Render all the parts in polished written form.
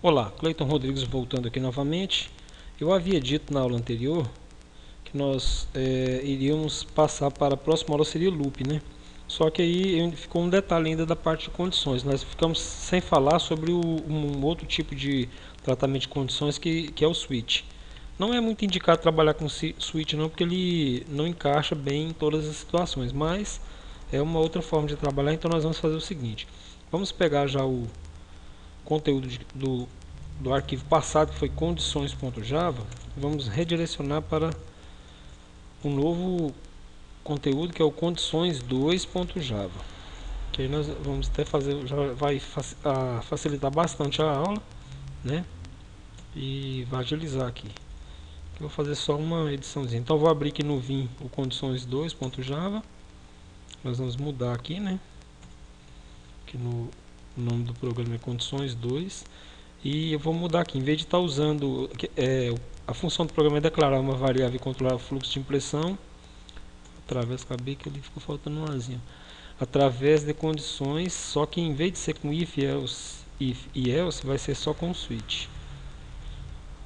Olá, Cleiton Rodrigues voltando aqui novamente. Eu havia dito na aula anterior que nós iríamos passar para a próxima aula, seria loop, né? Só que aí ficou um detalhe ainda da parte de condições. Nós ficamos sem falar sobre um outro tipo de tratamento de condições que é o switch. Não é muito indicado trabalhar com switch não, porque ele não encaixa bem em todas as situações, mas é uma outra forma de trabalhar. Então nós vamos fazer o seguinte: vamos pegar já o conteúdo do arquivo passado, que foi condições.java, vamos redirecionar para um novo conteúdo que é o condições2.java, que aí nós vamos até fazer, já vai facilitar bastante a aula, né? E vai agilizar aqui. Eu vou fazer só uma ediçãozinha. Então vou abrir aqui no Vim o condições2.java. Nós vamos mudar aqui, né? Aqui no nome do programa é condições2. E eu vou mudar aqui, em vez de estar usando a função do programa é declarar uma variável e controlar o fluxo de impressão, através, acabei que ali ficou faltando um azinho, através de condições, só que em vez de ser com if e else, vai ser só com switch.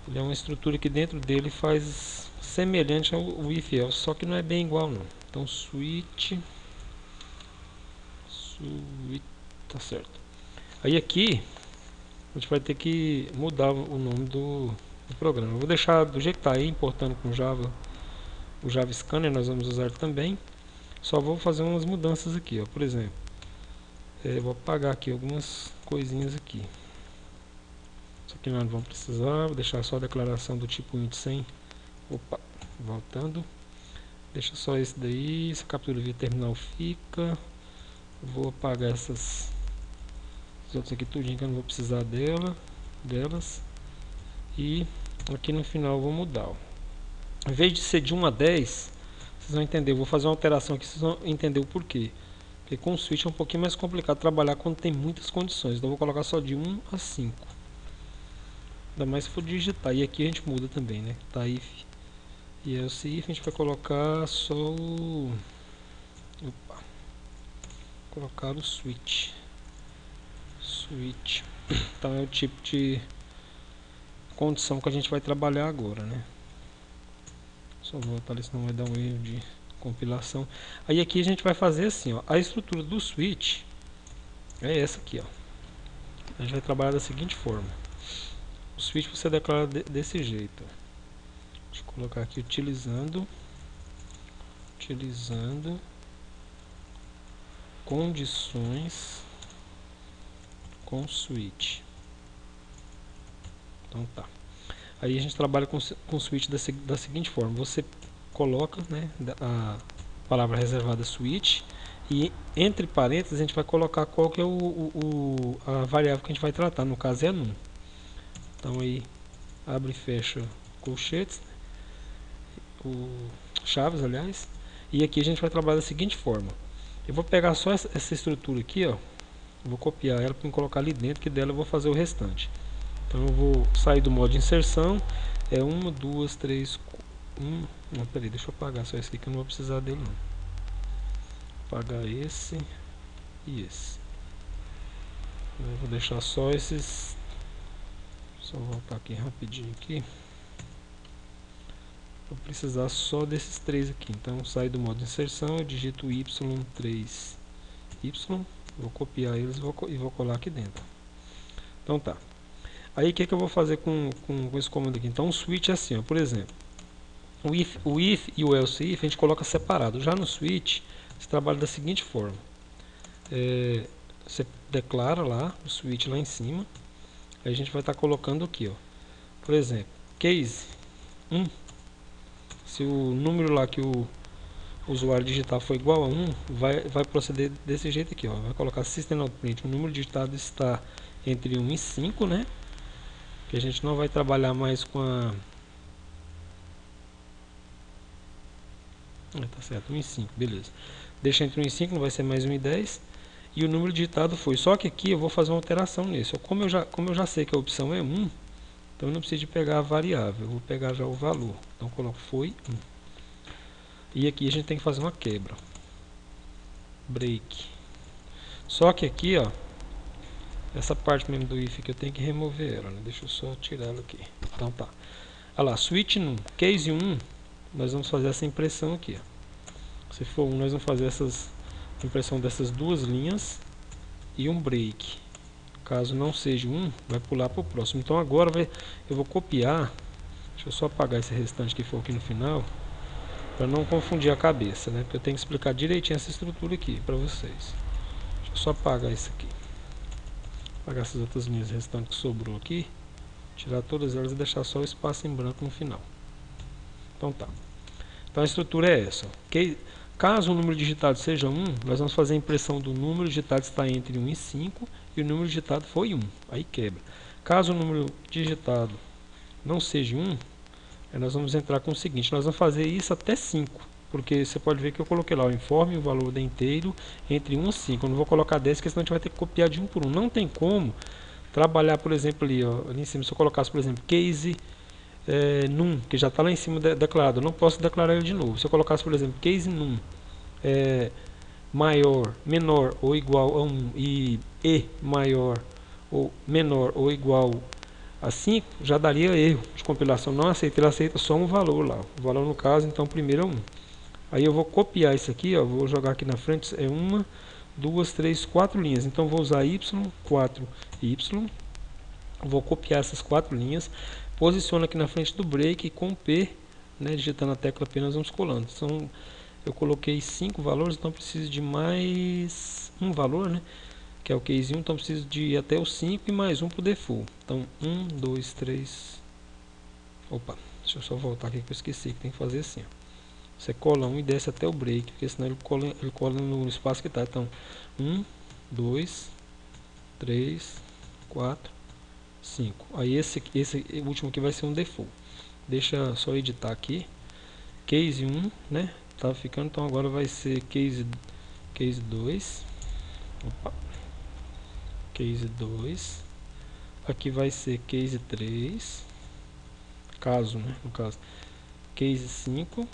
Ele é uma estrutura que dentro dele faz semelhante ao if else, só que não é bem igual não. Então switch, tá certo. Aí aqui a gente vai ter que mudar o nome do programa. Eu vou deixar do jeito que está aí, importando com Java, o Java Scanner nós vamos usar também. Só vou fazer umas mudanças aqui, ó. Por exemplo, vou apagar aqui algumas coisinhas aqui. Isso aqui nós não vamos precisar, vou deixar só a declaração do tipo int sem. Opa, voltando. Deixa só esse daí, essa captura via terminal fica. Vou apagar essas outros aqui tudinho que eu não vou precisar delas. E aqui no final eu vou mudar, ó. Em vez de ser de 1 a 10, vocês vão entender, eu vou fazer uma alteração aqui, vocês vão entender o porquê. Porque com o switch é um pouquinho mais complicado trabalhar quando tem muitas condições. Então eu vou colocar só de 1 a 5. Ainda mais se for digitar. E aqui a gente muda também, né? Tá if e else if, a gente vai colocar só o... Opa. Colocar o switch. Então é o tipo de condição que a gente vai trabalhar agora, né? Só voltar ali, senão vai dar um erro de compilação. Aí aqui a gente vai fazer assim, ó. A estrutura do switch é essa aqui, ó. A gente vai trabalhar da seguinte forma. O switch você declara desse jeito. Deixa eu colocar aqui utilizando condições com switch. Então tá. Aí a gente trabalha com o switch da seguinte forma: você coloca, né, a palavra reservada switch, e entre parênteses a gente vai colocar qual que é a variável que a gente vai tratar, no caso é num. Então aí abre e fecha colchetes, chaves, aliás, e aqui a gente vai trabalhar da seguinte forma: eu vou pegar só essa estrutura aqui, ó, vou copiar ela para colocar ali dentro, que dela eu vou fazer o restante. Então eu vou sair do modo de inserção, 1, 2, 3, 1, não, peraí, deixa eu apagar só esse aqui que eu não vou precisar dele não. Apagar esse e esse. Eu vou deixar só esses, só voltar aqui rapidinho aqui. Vou precisar só desses três aqui. Então saio do modo de inserção, eu digito y3y, vou copiar eles e vou colar aqui dentro. Então tá. Aí o que eu vou fazer com esse comando aqui? Então o switch é assim, ó, por exemplo, o if e o else if a gente coloca separado. Já no switch você trabalha da seguinte forma: você declara lá o switch lá em cima, aí a gente vai estar colocando aqui, ó, por exemplo, case 1. Se o número lá que o usuário digitar for igual a 1, vai proceder desse jeito aqui, ó. Vai colocar system.out.print, o número digitado está entre 1 e 5, né? Que a gente não vai trabalhar mais com a... tá certo, 1 e 5, beleza. Deixa entre 1 e 5, não vai ser mais 1 e 10. E o número digitado foi. Só que aqui eu vou fazer uma alteração nisso. Como eu já sei que a opção é 1, então eu não preciso de pegar a variável. Eu vou pegar já o valor. Então eu coloco foi 1. E aqui a gente tem que fazer uma quebra. Break. Só que aqui, ó, Essa parte mesmo do if que eu tenho que remover ela, né? Deixa eu só tirar ela aqui. Então tá. Olha lá, switch num, case 1, nós vamos fazer essa impressão aqui. Ó. Se for 1, nós vamos fazer essas impressão dessas duas linhas e um break. Caso não seja 1, vai pular para o próximo. Então agora eu vou copiar. Deixa eu só apagar esse restante que for aqui no final, para não confundir a cabeça, né? Porque eu tenho que explicar direitinho essa estrutura aqui para vocês. Deixa eu só apagar isso aqui. Apagar essas outras linhas restantes que sobrou aqui. Tirar todas elas e deixar só o espaço em branco no final. Então tá. Então a estrutura é essa. Okay? Caso o número digitado seja 1, nós vamos fazer a impressão do número digitado está entre 1 e 5 e o número digitado foi 1. Aí quebra. Caso o número digitado não seja 1, nós vamos entrar com o seguinte, nós vamos fazer isso até 5. Porque você pode ver que eu coloquei lá o informe, o valor da inteiro entre 1 e 5. Eu não vou colocar 10, porque senão a gente vai ter que copiar de 1 por 1. Não tem como trabalhar, por exemplo, ali, ó, ali em cima, se eu colocasse, por exemplo, case num, que já está lá em cima declarado, eu não posso declarar ele de novo. Se eu colocasse, por exemplo, case num maior, menor ou igual a 1 e maior ou menor ou igual a 5, já daria erro de compilação. Não aceita, ele aceita só um valor lá. O valor no caso, então, primeiro é 1. Aí eu vou copiar isso aqui, ó, vou jogar aqui na frente, é 1, 2, 3, 4 linhas. Então vou usar Y, 4, Y. Vou copiar essas 4 linhas, posiciono aqui na frente do break e com P, né, digitando a tecla P, nós vamos colando. Então, eu coloquei 5 valores, então preciso de mais um valor, né, que é o case 1, então preciso de ir até o 5 e mais um para o default. Então 1, 2, 3. Opa, deixa eu só voltar aqui que eu esqueci que tem que fazer assim, ó. Você cola 1 e desce até o break, porque senão ele cola no espaço que está. Então 1, 2, 3, 4, 5. Aí esse último aqui vai ser um default. Deixa só editar aqui. Case 1, né? Tá ficando, então agora vai ser case 2. Opa. Case 2. Aqui vai ser case 3. Caso, né? No caso. Case 5.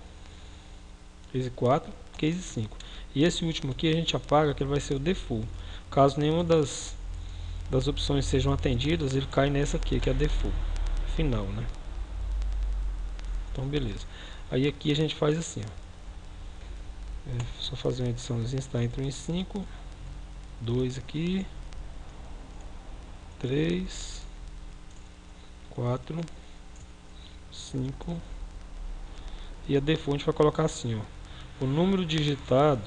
Case 4. Case 5. E esse último aqui a gente apaga, que ele vai ser o default. Caso nenhuma das opções sejam atendidas, ele cai nessa aqui, que é a default final, né? Então beleza. Aí aqui a gente faz assim, ó. Só fazer uma ediçãozinha, está entre 1 e 5, 2 aqui, 3, 4, 5 e a default a gente vai colocar assim, ó. O número digitado,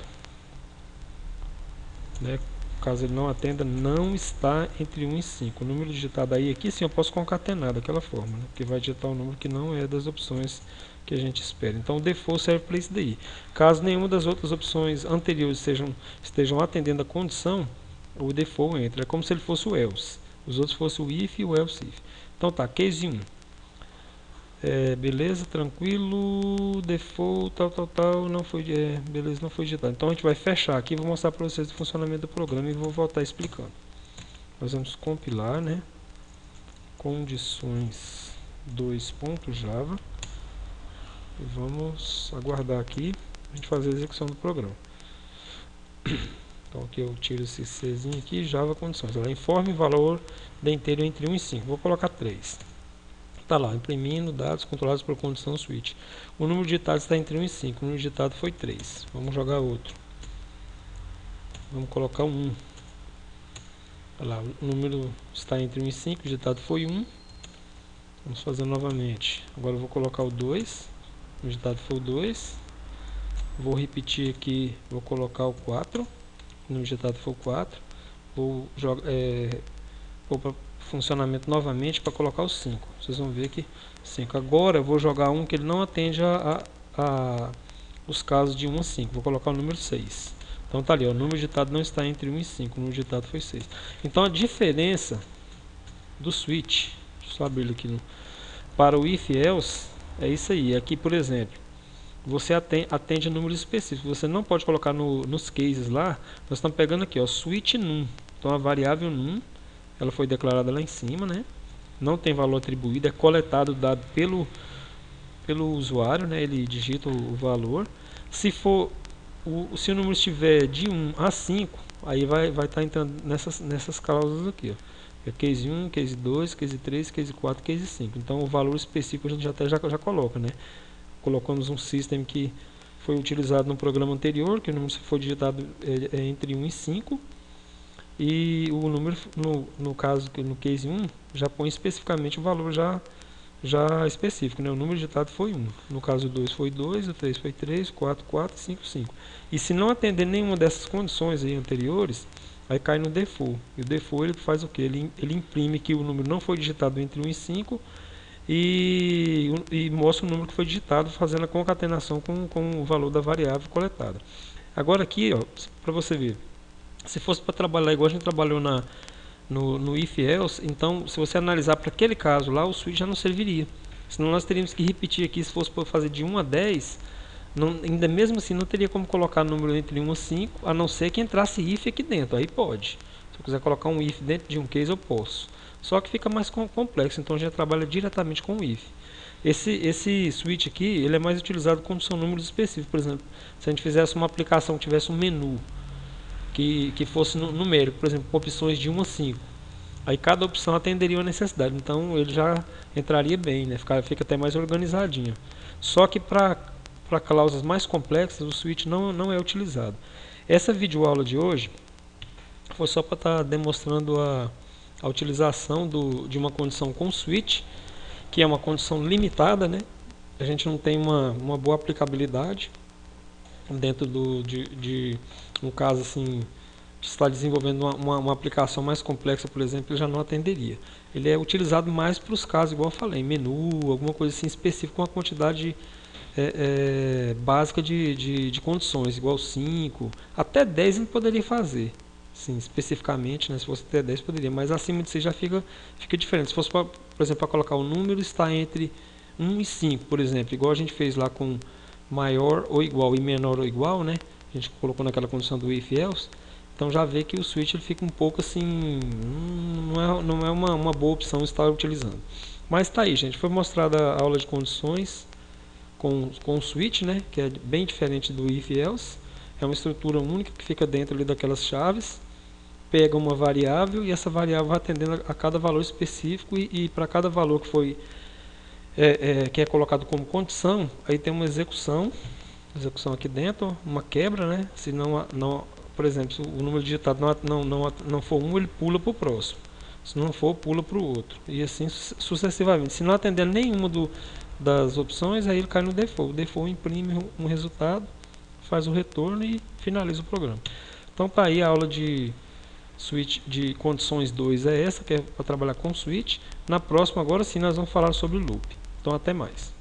né, caso ele não atenda, não está entre 1 e 5. O número digitado aí, aqui sim eu posso concatenar daquela forma, né, que vai digitar um número que não é das opções que a gente espera. Então o default serve para isso daí. Caso nenhuma das outras opções anteriores estejam atendendo a condição, o default entra. É como se ele fosse o else. Os outros fossem o if e o else if. Então tá, case 1. Beleza, tranquilo, default, tal, não foi, beleza, não foi digitado. Então a gente vai fechar aqui, vou mostrar para vocês o funcionamento do programa e vou voltar explicando. Nós vamos compilar, né, condições 2.java e vamos aguardar aqui a gente fazer a execução do programa. Então aqui eu tiro esse Czinho aqui, Java condições. Ela informe valor da inteiro entre 1 e 5. Vou colocar 3. Está lá, imprimindo dados controlados por condição switch. O número digitado está entre 1 e 5. O número digitado foi 3. Vamos jogar outro. Vamos colocar 1. Olha lá, o número está entre 1 e 5. O digitado foi 1. Vamos fazer novamente. Agora eu vou colocar o 2. O digitado foi o 2. Vou repetir aqui. Vou colocar o 4. O número digitado foi o 4. Vou para funcionamento novamente para colocar o 5. Vocês vão ver que 5. Agora eu vou jogar um que ele não atende os casos de 1 a 5. Vou colocar o número 6. Então tá ali, ó, o número digitado não está entre 1 e 5. O número digitado foi 6. Então a diferença do switch, deixa eu só abrir ele aqui para o if else, é isso aí. Aqui, por exemplo, você atende a números específicos. Você não pode colocar nos cases lá. Nós estamos pegando aqui, ó, switch num. Então a variável num, ela foi declarada lá em cima, né? Não tem valor atribuído, é coletado o dado pelo usuário, né? Ele digita o valor. Se o número estiver de 1 a 5, aí vai estar entrando nessas cláusulas aqui, ó. É case 1, case 2, case 3, case 4, case 5. Então o valor específico a gente até já coloca, né? Colocamos um system que foi utilizado no programa anterior, que o número foi digitado entre 1 e 5. E o número, no caso, no case 1, já põe especificamente o valor já específico, né? O número digitado foi 1. No caso 2 foi 2, o 3 foi 3, 4, 4, 5, 5. E se não atender nenhuma dessas condições aí anteriores, aí cai no default. E o default ele faz o que? Ele imprime que o número não foi digitado entre 1 e 5 e mostra o número que foi digitado, fazendo a concatenação com o valor da variável coletada. Agora aqui, para você ver, se fosse para trabalhar igual a gente trabalhou no if else, então se você analisar para aquele caso lá, o switch já não serviria. Senão nós teríamos que repetir aqui, se fosse para fazer de 1 a 10, ainda mesmo assim não teria como colocar número entre 1 a 5, a não ser que entrasse if aqui dentro, aí pode. Se eu quiser colocar um if dentro de um case eu posso. Só que fica mais complexo, então a gente trabalha diretamente com o if. Esse switch aqui, ele é mais utilizado quando são números específicos. Por exemplo, se a gente fizesse uma aplicação que tivesse um menu que fosse numérico, por exemplo, com opções de 1 a 5. Aí cada opção atenderia a necessidade, então ele já entraria bem, né? Fica até mais organizadinho. Só que para cláusulas mais complexas, o switch não é utilizado. Essa videoaula de hoje foi só para estar demonstrando a utilização de uma condição com switch, que é uma condição limitada, né? A gente não tem uma boa aplicabilidade dentro de um caso assim, está desenvolvendo uma aplicação mais complexa, por exemplo, ele já não atenderia. Ele é utilizado mais para os casos, igual eu falei, menu, alguma coisa assim específica, com uma quantidade básica de condições, igual 5, até 10 ele poderia fazer. Sim, especificamente, né, se fosse até 10 poderia, mas acima de 6 já fica diferente. Se fosse, por exemplo, para colocar o número está entre 1 e 5, por exemplo, igual a gente fez lá com maior ou igual e menor ou igual, né? A gente colocou naquela condição do if else. Então já vê que o switch ele fica um pouco assim, não é uma boa opção estar utilizando. Mas tá aí, gente, foi mostrada a aula de condições com o switch, né? Que é bem diferente do if else. É uma estrutura única que fica dentro ali daquelas chaves. Pega uma variável e essa variável vai atendendo a cada valor específico e para cada valor que foi que é colocado como condição, aí tem uma execução aqui dentro, uma quebra, né? Se não, por exemplo, se o número digitado não for 1, ele pula para o próximo. Se não for, pula para o outro. E assim sucessivamente. Se não atender nenhuma das opções, aí ele cai no default. O default imprime um resultado, faz o retorno e finaliza o programa. Então tá aí a aula de switch de condições 2 é essa, que é para trabalhar com switch. Na próxima, agora sim, nós vamos falar sobre o loop. Então até mais.